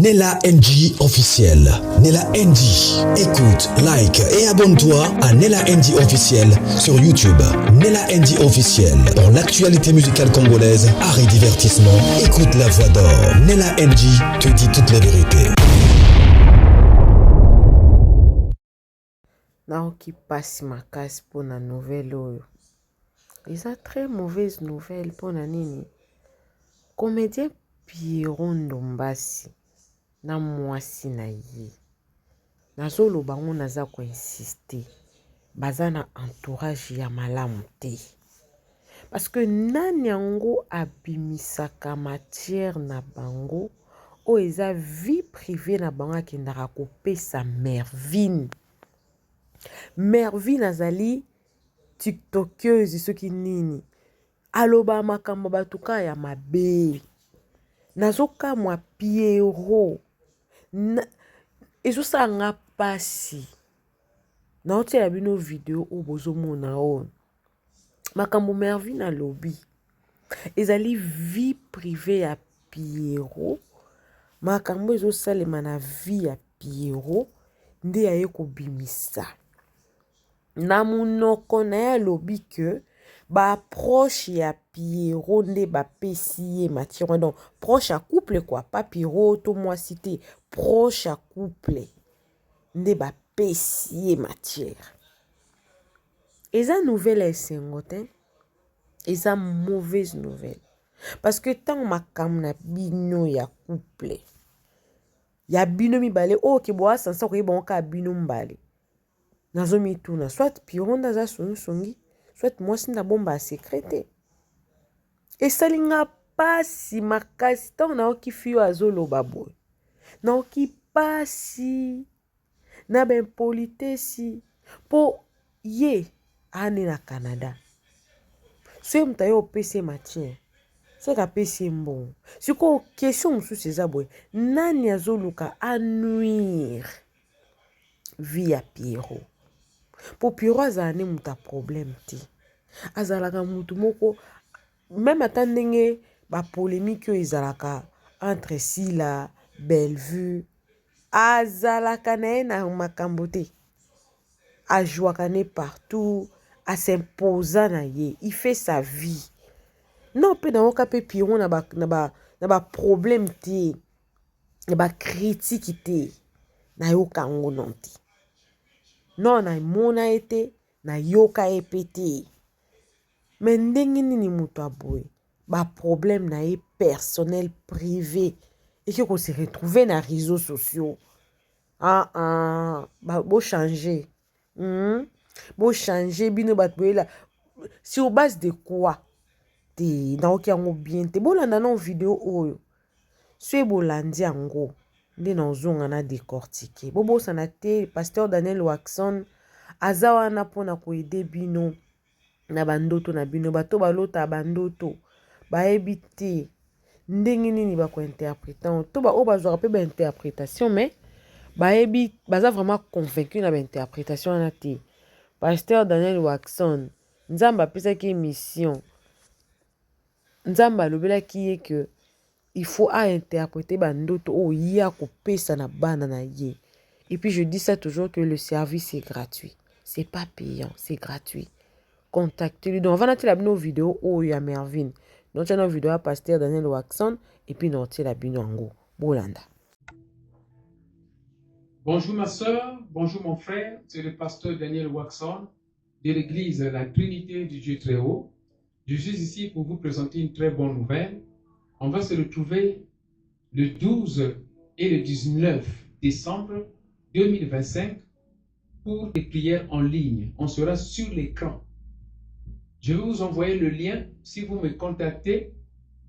Nella NG officiel. Nella NG. Écoute, like et abonne-toi à Nella NG officiel sur YouTube. Nella NG officiel. Pour l'actualité musicale congolaise, art et divertissement, écoute la voix d'or. Nella NG te dit toute la vérité. Naoki passe ma casse pour la nouvelle oyo. Ils ont très mauvaise nouvelle pour la nini. Comédien Pierrot Ndombasi na mwasi na ye. Nazolo bango naza ko insister. Baza na entourage ya malamu te. Parce que nani yango abimisaka matière na bango o eza vie privée na bango akendaka kopesa Mervine. Mervine azali tiktokeuse soki nini. Aloba makambo batuka ya mabe. Nazoka mwa Pierrot. Ezosa nga pasi. Naote ya bino video o bozo mona on. Makambo Mervine alobi. Ezali vie privée ya Pierrot. Makambo ezosalema na vie ya Pierrot. Nde aye kobimisa. Na munoko na ya lobi que ba proche ya Pierrot nde ba pesi matière donc proche à couple quoi pas Pierrot to moi cité proche à couple nde ba pesi matière. Eza nouvelle esengotin eza mauvaise nouvelle parce que tant makam na bino ya couple ya bino mibale o ke boa sansa ko bon ka bino mbale nazomi tuna soit Pierrot ndaza songi soit moi si na bomba secrété et salinga pasi makasi tant na oki fiyo azoloba boy na oki pasi na ben politesi po ye ane na Canada so mtayo pese matière c'est ka pese mbon siko question mususu eza boy nani azoluka anuire via Pierrot po Pierrot azane muta problème ti azalaka mutu moko même ata ndenge ba polémique yo ezalaka entre Sila Bellevue azalaka na ye na makambo te ajouaka ne partout a s'imposa na ye il fait sa vie non pe na oka pe Pierrot na ba problème te na ba critique te na yoka ngo non te non na mona ete na yoka epete mais ndenge nini mutu aboye ba problème na ye personnel privé et que se retrouver na réseaux sociaux bo changer bo changer bino batwela sur base de quoi te na oki yango bien te bolanda na vidéo oyo so bolandi yango nde na ozonga na décortiquer bobosana te pasteur Daniel Waxon aza wana mpona koede bino na bandoto na bino bato balota bandoto bayebi te ndenge nini bakointerprétant to ba o bazwaka pe ba interprétation mais bayebi baza vraiment convaincu na ba interprétation wana te pasteur Daniel Waxon nzamba apesaki mission nzamba alobelaki ye que il faut interpréter bandoto o ya kopesa na bana na ye. Et puis je dis ça toujours que le service est gratuit. C'est pas payant, c'est gratuit. Contactez-lui. Donc on va noter la nos vidéos o ya Mervine. Donc tu as nos vidéos à pasteur Daniel Waxon et puis noter la binongo. Bolanda. Bonjour ma soeur, bonjour mon frère, c'est le pasteur Daniel Waxon de l'église La Trinité du Dieu Très Haut. Je suis ici pour vous présenter une très bonne nouvelle. On va se retrouver le 12 et le 19 décembre 2025 pour des prières en ligne. On sera sur l'écran. Je vais vous envoyer le lien. Si vous me contactez,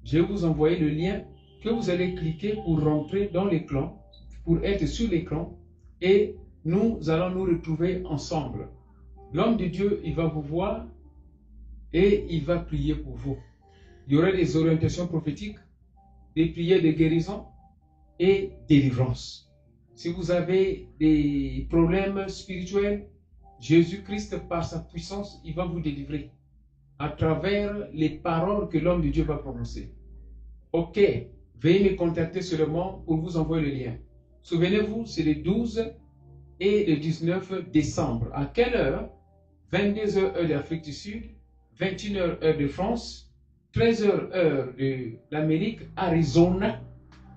je vais vous envoyer le lien que vous allez cliquer pour rentrer dans l'écran, pour être sur l'écran et nous allons nous retrouver ensemble. L'homme de Dieu, il va vous voir et il va prier pour vous. Il y aura des orientations prophétiques, des prières de guérison et délivrance. Si vous avez des problèmes spirituels, Jésus-Christ, par sa puissance, il va vous délivrer à travers les paroles que l'homme de Dieu va prononcer. Ok, veuillez me contacter seulement pour vous envoyer le lien. Souvenez-vous, c'est le 12 et le 19 décembre. À quelle heure? 22h heure d'Afrique du Sud, 21h heure de France, 13h heure de l'Amérique, Arizona,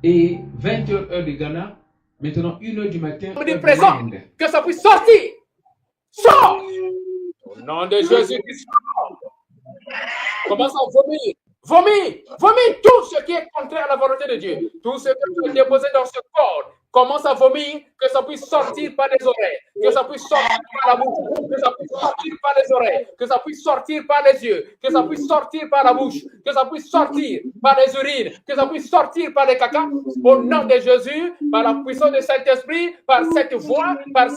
et 20h heure de Ghana. Maintenant, 1h du matin. Du présent, que ça puisse sortir. Sors! Au nom de Jésus-Christ. Commence à vomir. Vomis tout ce qui est contraire à la volonté de Dieu. Tout ce que tu as déposé dans ce corps. Commence à vomir, que ça puisse sortir par les oreilles, que ça puisse sortir par la bouche, que ça puisse sortir par les oreilles, que ça puisse sortir par les yeux, que ça puisse sortir par la bouche, que ça puisse sortir par les urines, que ça puisse sortir par les caca. Au nom de Jésus, par la puissance du Saint-Esprit, par cette voix devient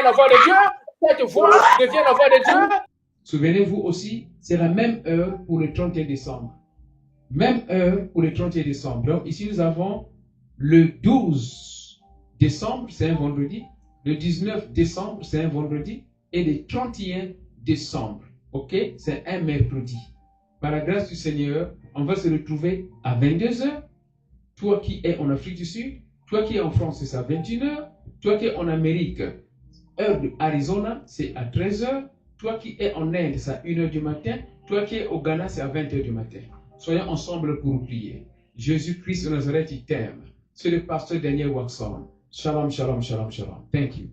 la voix de Dieu, cette voix devient la voix de Dieu. Souvenez-vous aussi, c'est la même heure pour le 31 décembre. Même heure pour le 31 décembre. Donc ici, nous avons le 12 décembre, c'est un vendredi. Le 19 décembre, c'est un vendredi. Et le 31 décembre, ok, c'est un mercredi. Par la grâce du Seigneur, on va se retrouver à 22h. Toi qui es en Afrique du Sud, toi qui es en France, c'est à 21h. Toi qui es en Amérique, heure de Arizona, c'est à 13h. Toi qui es en Inde, c'est à 1h du matin. Toi qui es au Ghana, c'est à 20h du matin. Soyons ensemble pour prier. Jésus-Christ de Nazareth, il t'aime. C'est le pasteur Daniel Waxon. Shalom, shalom, shalom, shalom. Thank you.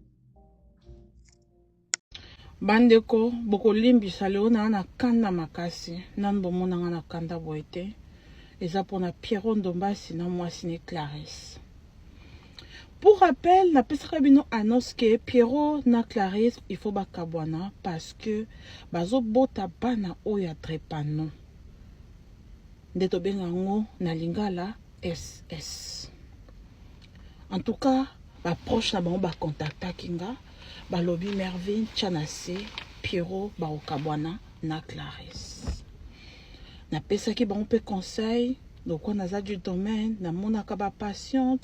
Bandeko, boko limbisa leo na kanda makasi. Nan bomona na kanda boite. Eza pona Pierrot Ndombasi na mwasi ne Clarisse. Pour rappel, na pesaka bino annonce que Pierrot na Clarisse, il faut bakabwana parce que bazo bota bana oya trepano. Ndeto bengango na lingala SS. En tout cas, ba proche na bango ba contacta kinga, ba lobby Mervyn Chanase, Pierrot ba okabwana na Clarisse. Na pesaki bango pe conseil. Donc on a du domaine, na monaka ba passion,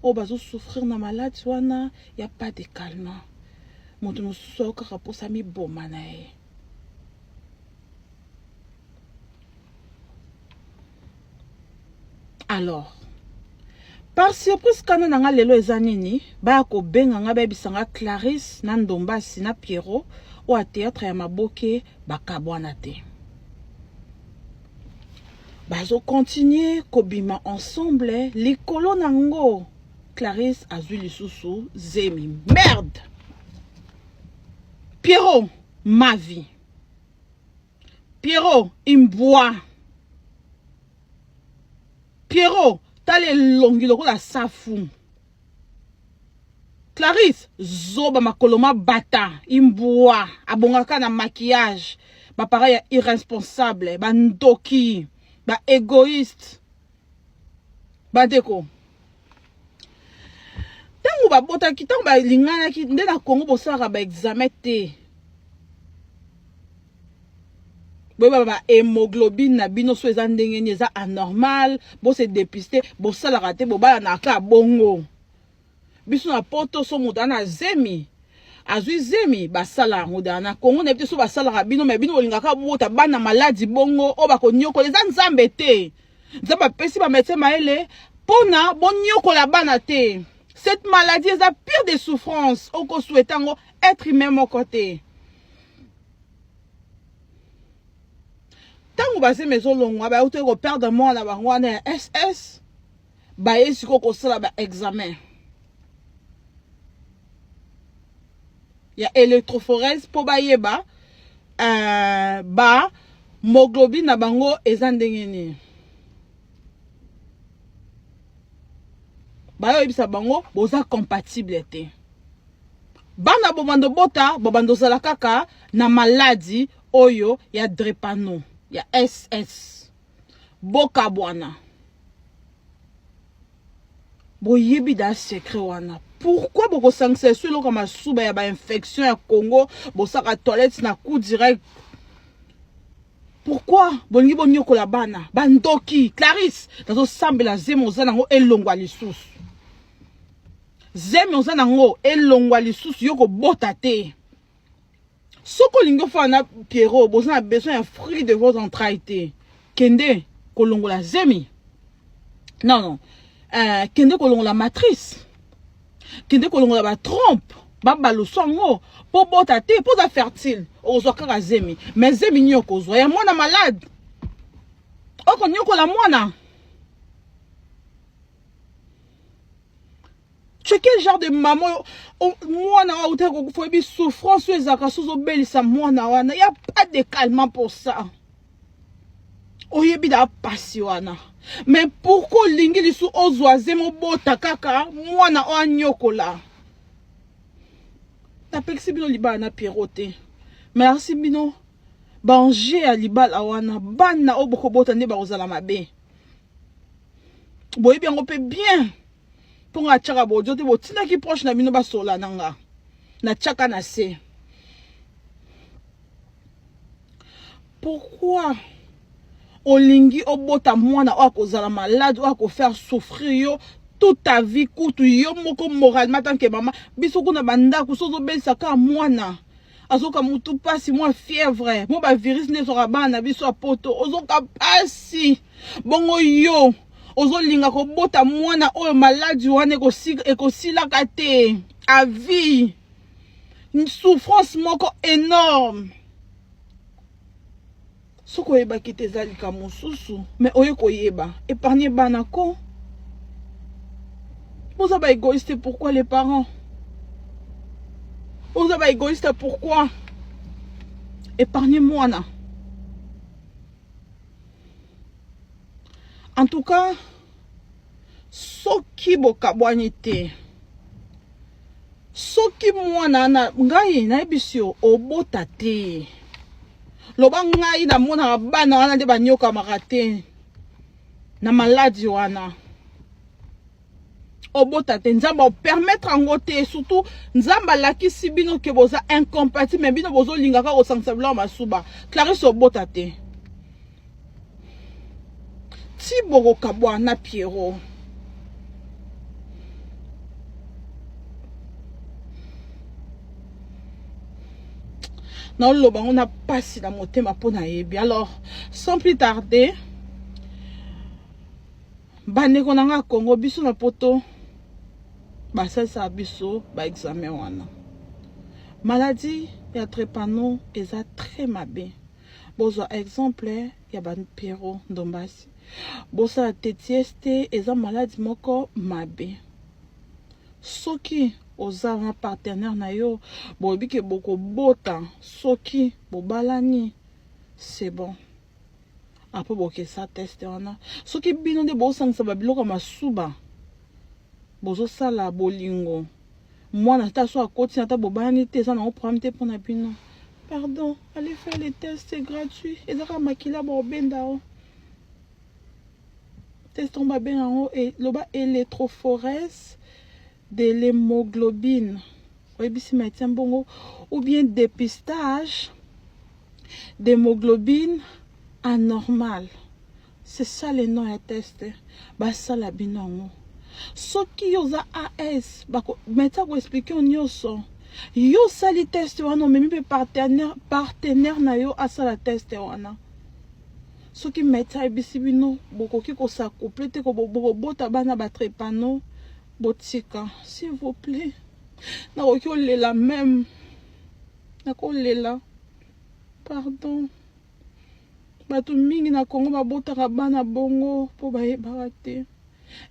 o bazo souffrir na malade wana, y a pas de calmant. Moto mosusu ka pour sa mi boma na ye. Alors, par surprise kana nanga lelo ezanini, ba ko benga nga ba bisanga Clarisse na Ndombasi na Pierrot o a théâtre ya maboke bakabwana te. Bazo continuer kobima ensemble les colonango. Clarisse azui lisusu zemi. Merde. Pierrot, ma vie. Pierrot, imbois. Pierrot, t'as les longues la safou. Clarisse, zoba makoloma bata, imbois, abongaka na maquillage. Ba pareil irresponsable, ba ndoki. Ba égoïste. Ba deko. Tango ba bota ki tango ba lingana ki nde na Congo bosaka ba examen te. Ba hémoglobine na bino so eza ndenge ni eza anormal, bo se dépister, bo sala raté bo ba na ka bongo. Biso na poto so mutana zemi. Azui zemi basala ngudana Kongo na biso basala rabino me bino olingaka bota bana maladi bongo o bako nyoko les nzambe te nzamba pesi ba médecin maele pona bon nyoko la bana te. Cette maladie est la pire des souffrances au ko souhaitango être humain mon côté. Tango base maison longa ba auto ko perdre moi na bango na SS ba esiko ko sala ba examen. Il y a électrophorèse pour bayeba ba moglobine na bango ezandengeni ba yo bisa bango boza compatible te bana bomando bota bobando sala kaka na maladie oyo ya drepano ya SS boka bwana boyebi da secret wana. Pourquoi vous sanctionnez ce comme un souba ya ba infection à Congo, bo saka toilette na coup direct? Pourquoi bongi bonyo ko la bana, bandoki, Clarisse, dans sambe la zemo zanango elongwa lisusu. Zemo zanango elongwa lisusu yoko bota te. Soko lingo fa na Pierrot, besoin un fruit de vos entrailles te. Kende kolongola zemi. Non, non. Kende kolongola matrice. Kende kolongola ba trompe. Baba lo songo. Po bota te, po za fertile. Ozo kaka zemi. Mais zemi nyoko zo. Ya mwana malade. Oko nyoko la mwana. Tu es quel genre de maman? Mwana wa uteko kufobi souffrance ezaka sozo belisa mwana wana. Y a pas de calmant pour ça. Oyebi da pasi wana. Mais pourquoi lingi lisu ozwaze mo bota kaka mwana o anyokola? Na peksi bino libala na pierrote. Merci bino. Banger a libala wana. Bana oboko bota nde bakozala mabe. Boyebi yango pe bien. Pour nga tchaka bojo te botina ki proche na bino basola nanga. Na tchaka na se. Pourquoi olingi obota mwana okozala malade ou faire souffrir yo toute ta vie kutu yo moko moralement tant que maman biso kuna banda ku sozo belisa ka mwana azoka mutu pasi moi fièvre mo ba virus ne sera bana biso apoto ozoka pasi bongo yo ozolinga ko bota mwana oyo malade wana ekosila kate à vie une souffrance moko énorme. Soko yeba ki te zalika mosusu, mais oye ko yeba, épargner banako. Vous êtes égoïste, pourquoi les parents? Vous êtes égoïste, pourquoi? Épargnez-moi, na. En tout cas, soki bokabwani te. Soki mwana na ngai na ebisio obota te. Loba ngai na mona bana wana de banyoka makate na maladie wana obota te nzamba permettre ngo te surtout nzamba lakisi bino ke boza incompatible mais bino bozo linga ka osangsabla masuba Clarisse obota te ti boko kabwa na Pierrot non, on a passé la montée ma peau naïbi. Alors, sans plus tarder, bane konanga Congo biso na poto, ba ça biso ba examen wana. Maladie ya trépano eza très mabe. Bozo exemple ya ban Pierrot Ndombasi. Bosa tetieste eza maladie moko mabe. Soki oza un partenaire na yo bobi ke boko bota soki bobalani c'est bon après boke sa teste wana soki bino de bosangisa babiloko masuba bozo sala bolingo mwana ta so akoti na ta bobalani te eza na problème te pona bino pardon allez faire les tests c'est gratuit ezaka makila bobenda o test on ba benga o et loba électrophorèse de l'hémoglobine ou bien dépistage d'hémoglobine anormale. C'est ça le nom à tester. Ça la binongo. Ce qui yosa AS, maintenant vous expliquer on yoso. Yo sali test wana mais même partenaire na yo a ça la test wana. Ce qui meta ebisibino boko ki ko sa complète ko bota bana ba trépano. Botika, s'il vous plaît. Na okole la même. Na okole la. Pardon. Batu mingi na Congo ba botaka bana bongo po ba barate.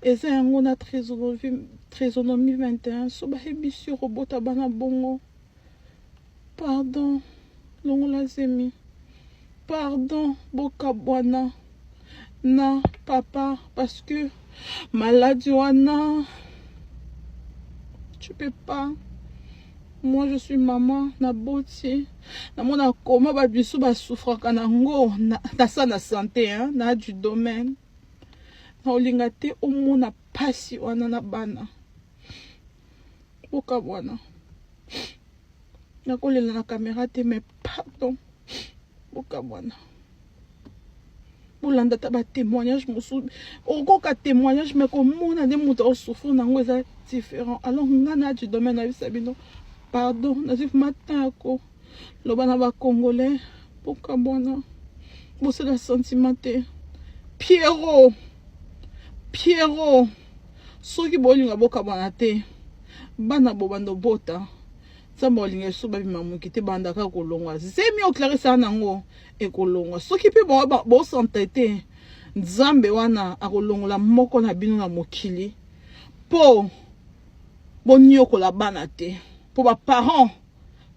Eza yango na trésonomie 21 so ba hebisi robota bana bongo. Pardon. Longo la zemi. Pardon boka bwana. Na papa parce que maladie wana tu peux pas. Moi je suis maman na boti na mona koma ba biso ba souffre kana ngo na sana santé hein na du domaine na olingate o mona pasi wana na bana boka bwana na kolela na caméra te mais pardon boka bwana bolanda ta ba témoignage mosu okoka témoignage mais comme mona de muta o souffre nango eza différent alors ngana du domaine na bisabino pardon nazif matin ko loba na ba congolais boka bwana bosala sentiment te Pierrot soki bolinga bokabana te bana bobando bota nzambe olinga so babima moki te bandaka kolongwa zemi oklarisa nango ekolongwa soki mpe bosante te nzambe wana akolongola moko na bino na mokili mpo boniokola bana te mpo baparent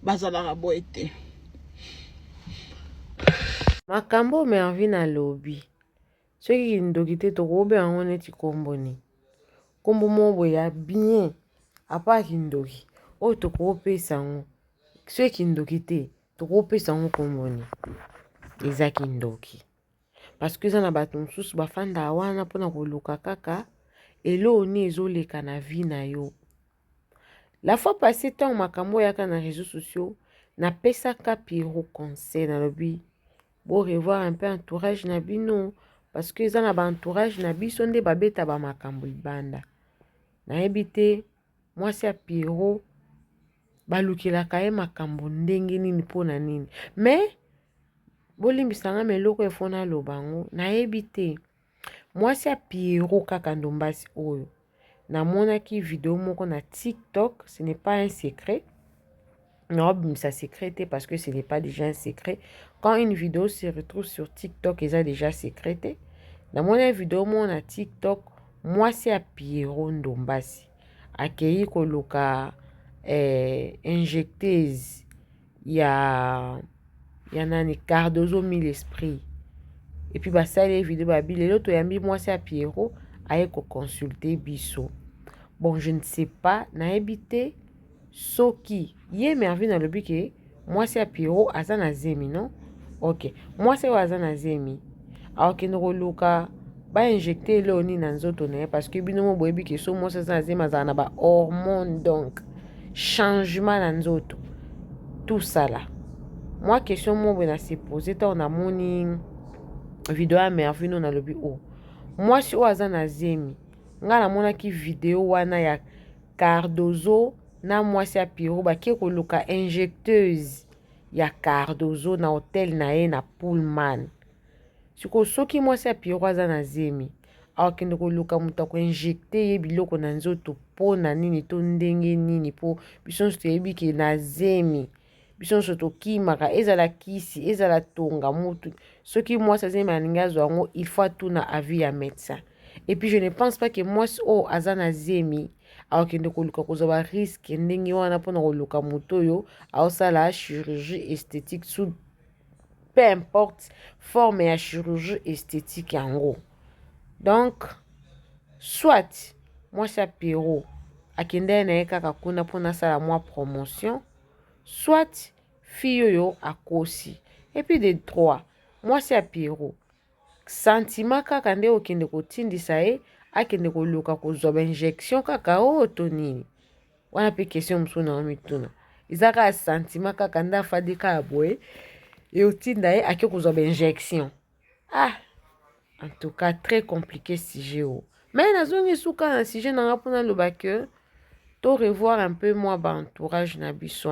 bazalaka boye te. makambo mervi na lobi soki kindoki te tokobe yango neti komboni kombo moko ya bien apa kindoki oyo tokopesa yango soki kindoki te tokopesa yango komboni eza kindoki parce que eza na bato mosusu bafanda wana mpona koluka kaka eloni ezoleka na vie na yo. La fois passée ntango makambo oyaka na réseaux sociaux napesaka Pierrot conseil nalobi bo revoir un peu entourage na bino parce que eza na baentourage na biso nde babeta bamakambo libanda. Nayebi te mwasi ya Pierrot balukelaka ye makambo ndenge nini mpona nini mais bolimbisanga meloko efona lobango nayebi te mwasi ya Pierrot kaka ndombasi oyo namonaki video moko na TikTok, ce n'est pas un secret. Non, ça secret parce que ce n'est pas déjà un secret. Quand une vidéo se retrouve sur TikTok, elle est déjà secrétée. Dans mon vidéo na TikTok, moi c'est à Pierrot Ndombasi. Accueilli koloka injecteuse. Il y a nani Cardozo mille esprit. Et puis bah ça les vidéos babi les autres yambi moi c'est à Pierrot aille consulter biso. Bon, je ne sais pas, na habité soki ye mervi na lobi ke moi c'est à Pierrot azana zemi non? OK. Moi c'est azana zemi. Alors que nous luka ba injecter loni na nzoto na parce que bino mo boyebi ke so moi c'est azana zemi azana ba hormone donc changement na nzoto. Tout ça là. Moi question mo na se poser ta on a moni vidéo à mervi non na lobi oh. Moi si azana zemi nga namonaki video wana ya Cardozo na mwasi ya Pierrot bakie koluka injecteuse ya Cardozo na hotel na ye na Pullman. Siko soki mwasi ya Pierrot aza na zemi akende koluka moto akoinjecte ye biloko na nzoto po na nini to ndenge nini po biso nyonso toyebi ke na zemi biso nyonso tokimaka ezala kisi ezala tonga mutu soki mwasi azemi aningi azwa yango il faut atuna avis ya médecin. Et puis je ne pense pas que moi o azana zemi alors que ndeko luka kozaba risque ndenge wana pona koluka motoyo au sala chirurgie esthétique sous peu importe forme ya chirurgie esthétique yango. Donc soit moi c'est Pierrot akende na kaka kuna pona sala moi promotion soit fille yo akosi. Et puis de trois moi c'est Pierrot sentiment kaka nde okende kotindisa ye akende koluka kozwa injection kaka o to nini wana pe question mosusu na mituna ezaka sentiment kaka nda fadika ya boye e otinda ye ake kozwa injection. En tout cas très compliqué sujet o mais nazongi suka na sujet nanga mpona loba ke to revoir un peu moi entourage na biso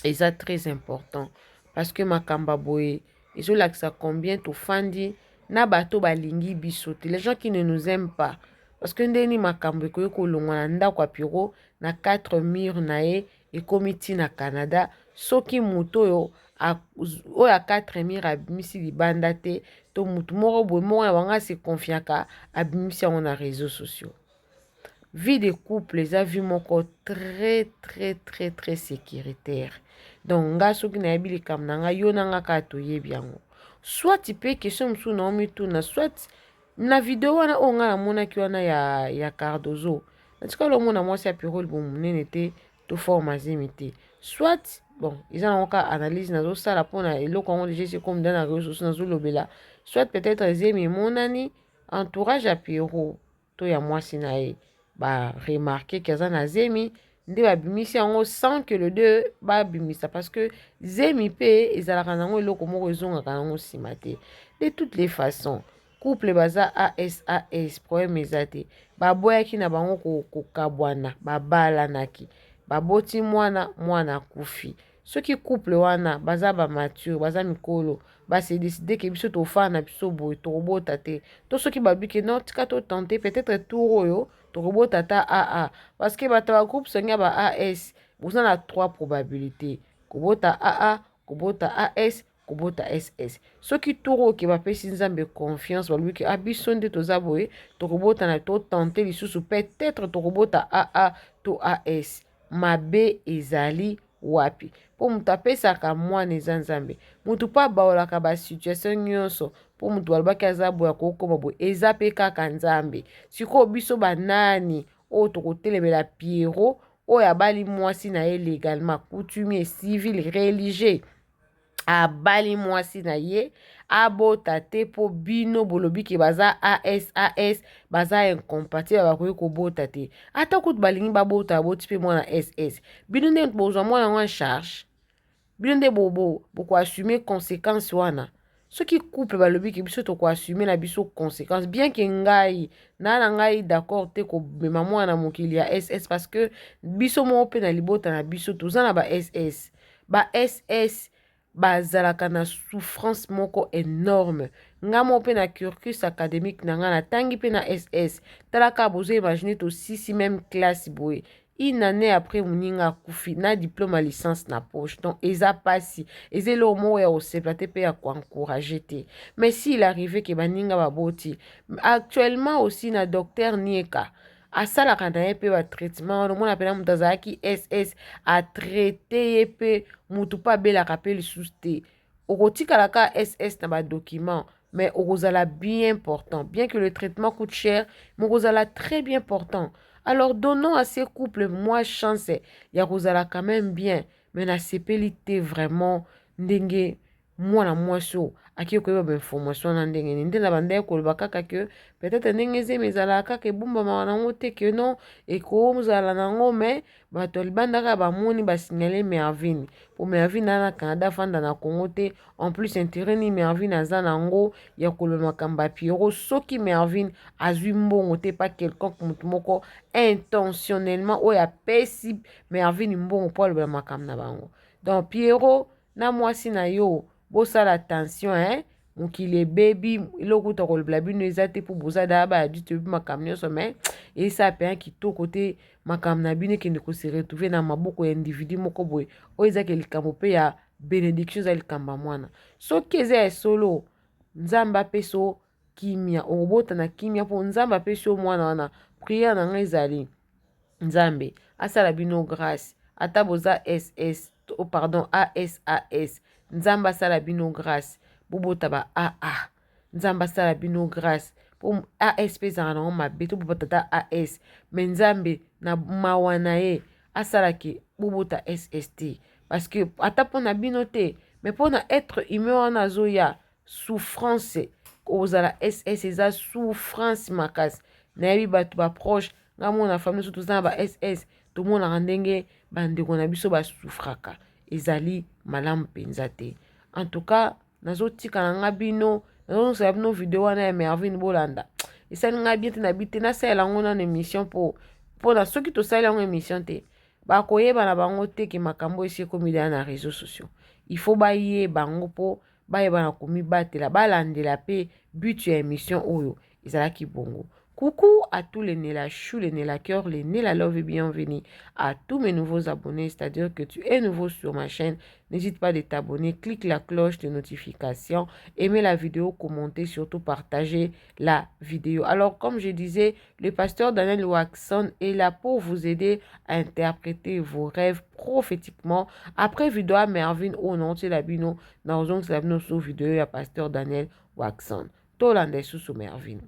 et ça très important parce que makamba boye ezolakisa combien tofandi na bato balingi biso te les gens qui ne nous aiment pas parce que ndeni makambo ekoki kolongwa na ndako ya Pierrot na 4 murs na ye ekomi ntina Canada soki moto oyo ya 4 murs abimisi libanda te to motu moko boye moko na bango se confiaka abimisi yango na réseaux sociaux. Vie de couple eza vie moko très très très très sécuritaire. Donc nga soki nayebi likambo na nga yo nanga kaka toyebi yango soit tu peux question mosusu na omituna soit na video wana oyo nga namonaki wana ya Cardozo natikala omona mwasi ya Pierrot libomo monene te to forme zemi te soit bon eza nango ka analyse nazosala mpona eloko yango déjà c'est comme dans na réseaux sociaux nazolobela soit peut-être zemi emonani entourage ya Pierrot to ya mwasi na ye ba remarquer que aza na zemi nde babimisi yango sans que le deux babimisa parce que zemi pe ezalaka nango eloko moko ezongaka nango nsima te. De toutes les façons couple baza AS problème eza te baboyaki na bango kokabwana babalanaki baboti mwana kufi Ceux qui couple wana baza ba mature baza mikolo ba se décider que biso to fa na biso boy to robota te to ceux qui babi que non tika to tenter peut-être tour oyo to robota ta AA parce que ba groupe songa ba AS vous en a 3 probabilités kobota AA kobota AS kobota SS ceux qui tour qui ba pesi nzambe confiance ba lui que abiso nde to za boy to robota na to tenter lisusu peut-être to robota AA to AS mabe ezali wapi po mutu apesaka mwana eza nzambe mutu pa baolaka basituation nyonso po mutu alobaki aza boye akokoma boye eza mpe kaka nzambe sikoyo biso banani oyo tokotelemela Piero oyo abali mwasi na ye légalement coutumier civil religieux abali mwasi na ye abota te po bino bolobi ke baza AS baza incompatible bakoki kobota te ata kutu balingi babota aboti mpe mwana SS bino nde bozwa mwana ngo en charge bino nde bokoassume conséquence wana soki couple balobi ke biso tokoassume na biso conséquence bien ke ngai na ngai d'accord te komema mwana mokili ya SS parce que biso moko mpe na libota na biso toza na ba SS ba SS bazalaka na souffrance moko énorme nga mo pe na cursus académique na nga natangi pe na SS talaka bozo imaginer to sisi même classe boye une année après moninga akufi na diplôme à licence na poche donc eza pasi ezelo mo ya osepla te pe ya encourager te mais s'il arrivait que baninga baboti actuellement aussi na docteur Nieka asalaka na ye mpe batraitement wana omona mpena moto azalaki SS atraite ye mpe mutu mpe abelaka mpe lisusu te okotikalaka SS na badocument mais okozala bien important bien que le traitement coûte cher mais okozala très bien important alors donnons à ces couples moi chance ya kozala quand même bien mais na sepeli te vraiment ndenge mwana mwasi oyo aki koyeba bainformation na ndenge nini nde na bandai koloba kaka ke peut-être ndenge ezema ezalaka kaka ebumbamaka nango te ke non ekozala nango mais bato libandaka bamoni basignale Mervyn po Mervyn na Canada afanda na Congo te en plus intérêt ni Mervyn aza nango ya koloba makambo ya Piero soki Mervyn azwi mbongo te pa quelconque motu moko intentionnellement oyo apesi Mervyn mbongo mpo aloba makambo na bango donc Piero na mwasi na yo bosala attention mokili ebebi eloko tokolobela bino eza te mpo boza daa baadute ebi makambo nyonso mais esa mpenza kitoko te makambo na bino ekende kose retrouve na maboko ya individu moko boye oyo ezaka likambo mpe ya bénédiction eza likambo ya mwana soki eza ya solo nzambe apesi yo kimia okobota na kimia mpo nzambe apesi yo mwana wana priere na ngai ezali nzambe asala bino grâce ata boza SS pardon ASAS nzamba sala bino grâce bobota ba AA nzamba sala bino grâce po AS pesa na mabe to bobota ta AS mais nzambe na mawana ye asala ke bobota SST parce que ata pona bino te mais pona être humain wana zoya souffrance ozala SS eza souffrance makasi na yebi bato ba proche nga mona famille surtout za ba SS to mona ndenge bandeko na biso basouffraka ezali malamu mpenza te en tout cas nazotika na nga bino nazosala bino video wana ya Mervyn bolanda esali nga bien te na bite nasalela yango na émission mpo na soki tosali yango émission te bakoyeba na bango te ke makambo esi ekomidela na réseaux sociaux il faut bayeba bango mpo bayeba na komibatela balandela mpe but ya émission oyo ezalaki bongo. Coucou à tous les nés la chou, les nés la cœur, les nés la love et bienvenue à tous mes nouveaux abonnés. C'est-à-dire que tu es nouveau sur ma chaîne. N'hésite pas de t'abonner, clique la cloche de notification, aimez la vidéo, commentez, surtout partagez la vidéo. Alors comme je disais, le pasteur Daniel Waxon est là pour vous aider à interpréter vos rêves prophétiquement. Après vidéo à Mervyn, au nom de la bino, dans une vidéo à pasteur Daniel Waxon. Tolande sous Mervyn.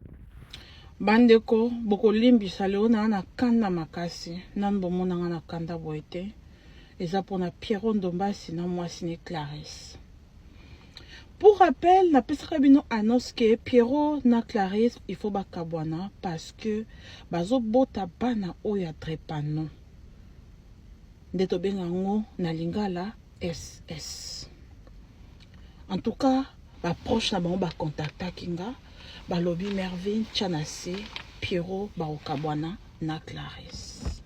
Bandeko bokolimbisa leo na kanda makasi nan bomona na kanda boye te eza pona Piero Ndombasi na mwasi ne Clarisse. Pour rappel napesaka bino annonce que Piero na Clarisse il faut bakabwana parce que bazobota bana oyo trepano nde tobenga ngo na lingala SS. En tout cas ba proche na bango ba contactaki nga balobi Mervyn Chanase Piero baokabwana na Clarisse.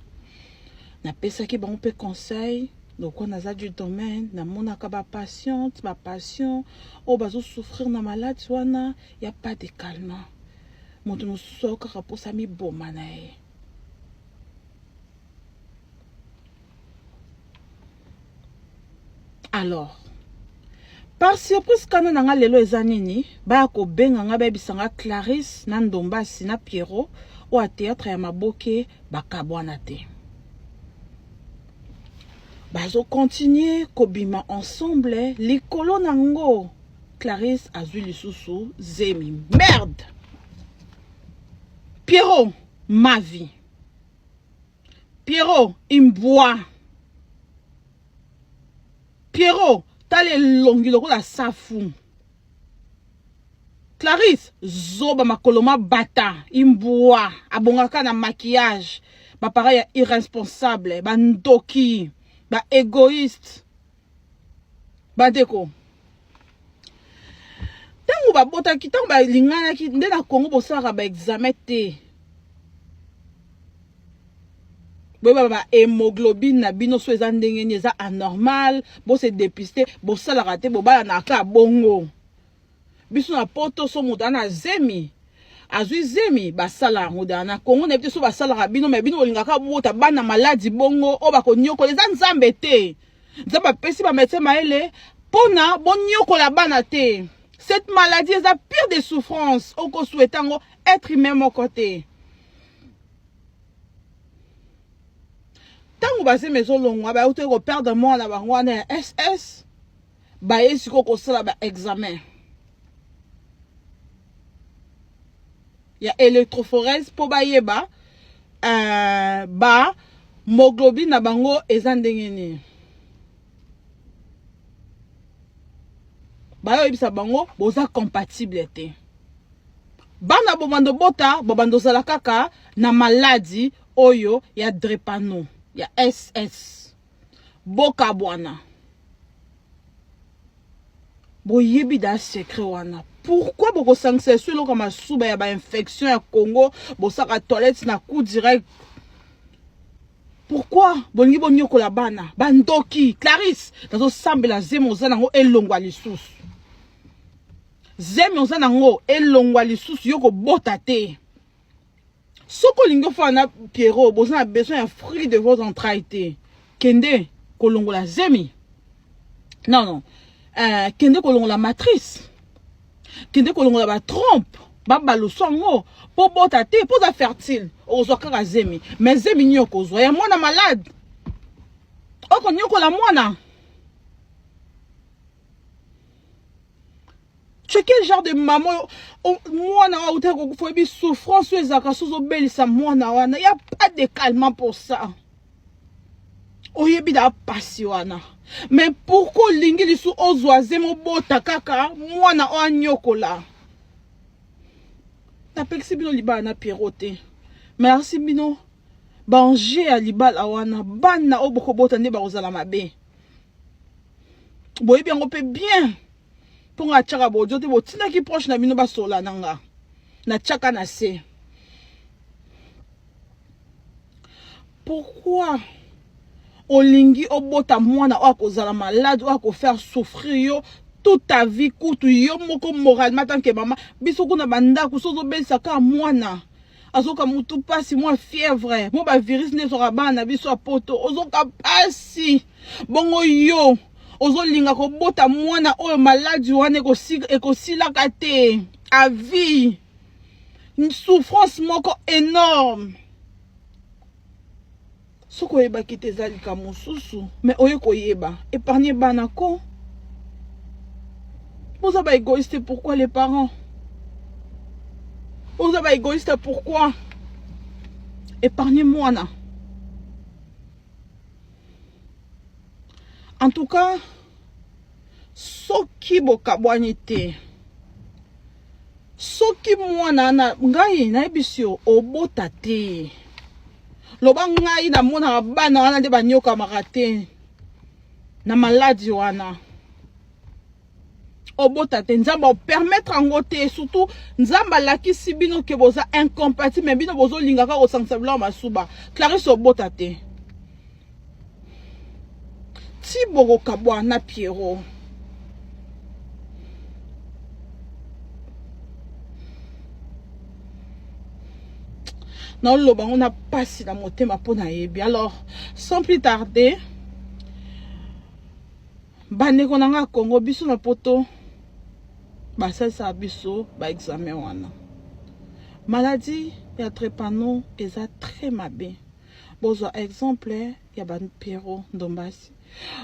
Na pesaki bango pe conseil Donc on a du domaine na mona ka ba patiente ma patient o bazo souffrir na maladie wana y a pas de calme moto no soka ka pour ça mi boma na ye. Alors par surprise kana nanga lelo ezanini ba ko benga nga ba bisanga Clarisse na Ndombasi na Pierrot o a théâtre ya maboke bakabwana te. Bazo continuer kobima ensemble likolo nango Clarisse azui lisusu zemi merde. Pierrot ma vie. Pierrot imbois. Pierrot t'as longi loko la safu. Clarisse zoba makoloma bata imbois abongaka na maquillage ba pareil irresponsable ba ndoki ba égoïste ba deko tango ba bota ki tango ba lingana ki nde na Congo bosaka ba examen te ba hémoglobine na bino so eza ndenge ni eza anormal bo se dépister bo sala raté bo bala na ka bongo biso na poto so mudana zemi azui zemi basala mudana Congo na biso basala rabino mais bino olingaka bota bana maladie bongo o bako nyoko les nzambe te nzamba pesi ba médecin maele pona bon nyoko la bana te. Cette maladie est la pire des souffrances au ko souhaitango être humain mon côté. Tango base maison longwa ba uté ko perdre moi na bango na SS ba yesiko ko sala ba examen. Il y a électrophorèse pour bayeba ba moglobine na bango ezandengeni ba yo bisa bango boza compatible te bana bomando bota bobando zala kaka na maladie oyo ya drépano ya SS boka bwana boyebi da secret wana. Pourquoi boko sanctionner celui comme souba ya ba infection ya Congo bosaka toilette na coup direct? Pourquoi bongi bonyoko la bana bandoki Clarisse dazo sambela zemo zanango elongwa lisusu zemo zanango elongwa lisusu yoko bota te soko lingo fana Pierrot bozana besoin un fruit de vos entrailles te kende kolongola zemi non kende kolongola matrice kende kolongola ba trompe baba lo songo po bota te po za fertile ozokaka zemi mais zemi nyoko zo ya mwana malade oko nyoko la mwana. Tu es quel genre de maman mwana wa utako kufobi souffrance ezaka sozo belisa mwana wana y a pas de calmant pour ça. Oyebi da pasi wana. Mais pourquoi lingi lisu ozoaze mo bota kaka mwana o nyokola? Na pexi bino libala na Pierrot. Merci bino. Banger a libala wana bana oboko bota nde ba ozala mabe. Boyebi yango pe bien. Pour nga tchaka bojo te botina ki proche na bino ba sola nanga. Na tchaka na se. Pourquoi olingi obota mwana o akozala malade o ako faire souffrir yo toute ta vie kutu yo moko moralement tant que maman biso kuna banda kusozo belisa ka mwana azoka mutu pasi moi fièvre mo ba virus ne sera bana biso apoto ozoka pasi bongo yo ozolinga ko bota mwana oyo maladi wana ekosilaka te à vie une souffrance moko énorme. Soko yeba ki te zalika mosusu mais oye koyeba épargner banako. Vous êtes égoïste, pourquoi les parents? Vous êtes égoïste, pourquoi? Épargnez-moi là. En tout cas, soki bokabwani te. Soki mwana na ngai na ebisio obota te. Loba ngai na mona bana wana de banyoka makate. Na maladie wana. Obota te nzamba permettre en gote surtout nzamba laki si bino ke boza incompatible mais bino bozo lingaka ko sansabla masuba Clarisse obota te ti bokokabwana Pierrot. Non, on a passé la montée ma peau naïbi. Alors, sans plus tarder, bane konanga Congo biso na poto, ba ça biso ba examen wana. Maladie ya trépano eza très mabe. Bozo exemple ya ban Pierrot Ndombasi.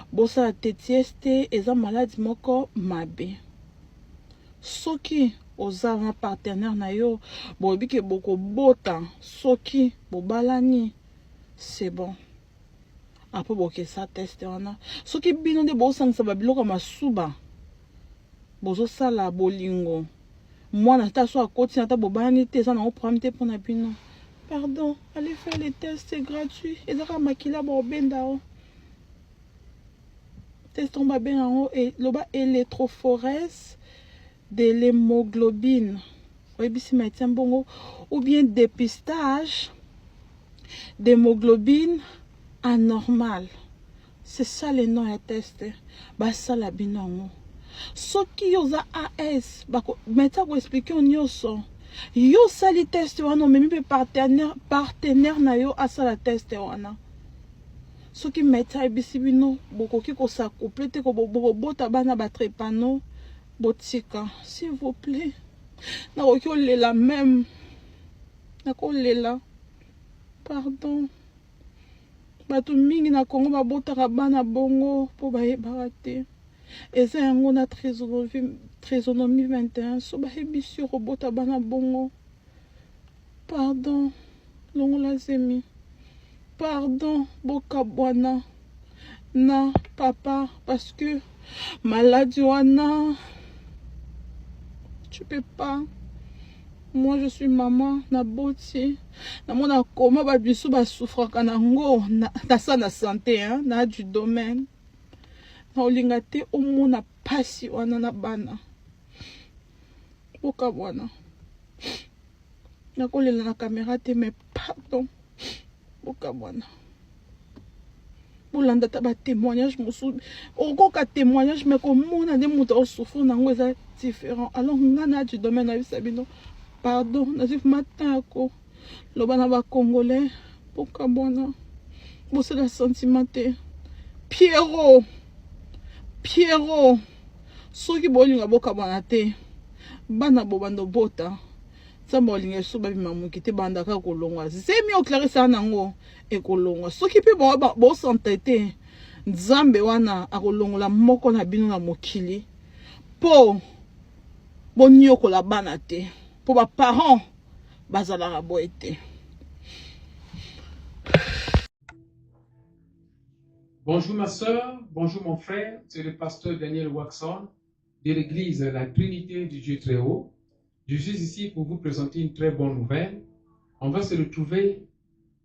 Bosa TTST eza maladie moko mabe. Soki oza un partenaire na yo bobi ke boko bota soki bobalani c'est bon après boke sa test wana soki bino nde bosangisa babiloko masuba bozo sala bolingo mwana ta so akoti na ta bobalani te eza na problème te mpona bino pardon allez faire les tests c'est gratuit ezaka makila bobenda o test on ba benga o et loba électrophorèse de l'hémoglobine ou bien dépistage d'hémoglobine anormale. C'est ça le nom à tester. Bah ça la binango. Ce qui yosa AS, bah maintenant vous expliquer on yoso. Yo sali test wana même partenaire na yo asa la test wana. Ce qui meta bisibino bokoki ko sa complète ko bota bana ba trépano. Botika, s'il vous plaît. Na la même. Na kolela. Pardon. Batu mingi na Congo ba botaka bana bongo po ba barate. Eza yango na trésonomie 21 so ba hebisi robota bana bongo. Pardon. Longo la zemi. Pardon bokabwana. Na papa parce que maladie wana tu peux pas. Moi je suis maman na boti na mona koma ba biso ba souffre kanango na sa na santé hein na du domaine na olingate au mona pasi wana na bana boka bwana na kolela na caméra te mais pardon boka bwana bolanda ta ba témoignage mosu okoka témoignage mais komona nde moto osouffre nango eza différent alors ngana du domaine na bisabino pardon nazif matin ko loba na ba congolais boka bwana bosela sentiment te Pierrot soki bolinga boka bwana te bana bobando bota Samba olinga so ba bimamuki te banda ka kolongwa zemi oklarisa nango ekolongwa soki pe bo santé te nzambe wana akolongola moko na bino na mokili po bonyokola bana te po ba parents bazala boye te. Bonjour ma soeur, bonjour mon frère, c'est le pasteur Daniel Waxon de l'église La Trinité du Dieu Très Haut. Je suis ici pour vous présenter une très bonne nouvelle. On va se retrouver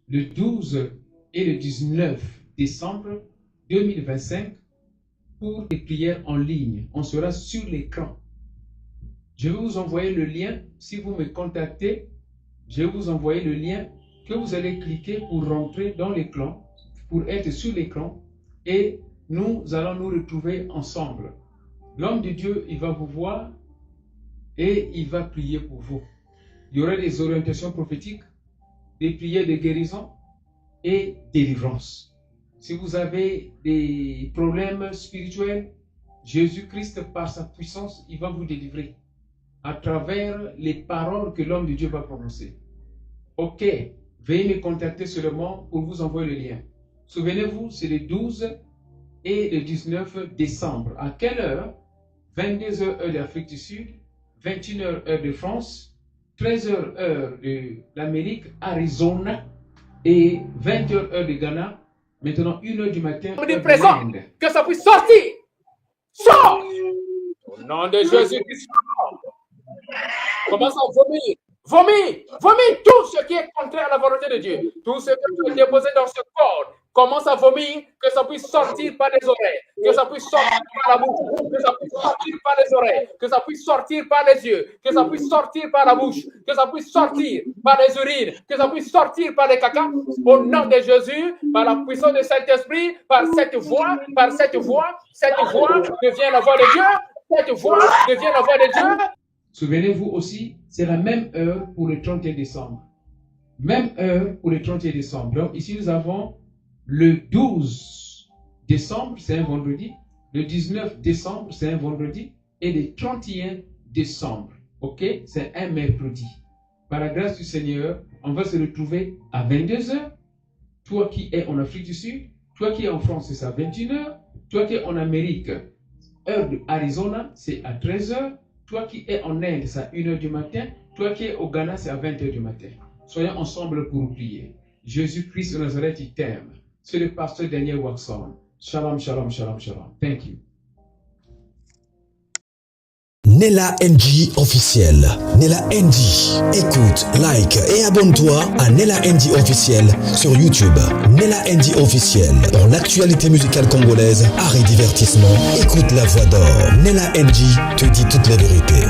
le 12 et le 19 décembre 2025 pour des prières en ligne. On sera sur l'écran. Je vais vous envoyer le lien. Si vous me contactez, je vais vous envoyer le lien que vous allez cliquer pour rentrer dans l'écran, pour être sur l'écran et nous allons nous retrouver ensemble. L'homme de Dieu, il va vous voir et il va prier pour vous. Il y aura des orientations prophétiques, des prières de guérison et délivrance. Si vous avez des problèmes spirituels, Jésus-Christ, par sa puissance, il va vous délivrer à travers les paroles que l'homme de Dieu va prononcer. Ok, veuillez me contacter seulement pour vous envoyer le lien. Souvenez-vous, c'est le 12 et le 19 décembre. À quelle heure? 22h heure d'Afrique du Sud, 21h heure de France, 13h heure de l'Amérique, Arizona, et 20h heure de Ghana. Maintenant, 1h du matin. On dit présent, que ça puisse sortir. Sors! Au nom de Jésus-Christ. Commence à vomir. Vomis tout ce qui est contraire à la volonté de Dieu. Tout ce que tu as déposé dans ce corps commence à vomir, que ça puisse sortir par les oreilles, que ça puisse sortir par la bouche, que ça puisse sortir par les oreilles, que ça puisse sortir par les yeux, que ça puisse sortir par la bouche, que ça puisse sortir par les urines, que ça puisse sortir par les caca. Au nom de Jésus, par la puissance du Saint-Esprit, par cette voix devient la voix de Dieu, cette voix devient la voix de Dieu. Souvenez-vous aussi, c'est la même heure pour le 31 décembre. Même heure pour le 31 décembre. Donc ici, nous avons le 12 décembre, c'est un vendredi. Le 19 décembre, c'est un vendredi. Et le 31 décembre, ok, c'est un mercredi. Par la grâce du Seigneur, on va se retrouver à 22h. Toi qui es en Afrique du Sud, toi qui es en France, c'est à 21h. Toi qui es en Amérique, heure de Arizona, c'est à 13h. Toi qui es en Inde, c'est à 1h du matin. Toi qui es au Ghana, c'est à 20h du matin. Soyons ensemble pour prier. Jésus-Christ de Nazareth, il t'aime. C'est le pasteur Daniel Waxon. Shalom, shalom, shalom, shalom. Thank you. Nella NG officiel. Nella NG. Écoute, like et abonne-toi à Nella NG officiel sur YouTube. Nella NG officiel. Pour l'actualité musicale congolaise, art et divertissement, écoute la voix d'or. Nella NG te dit toutes les vérités.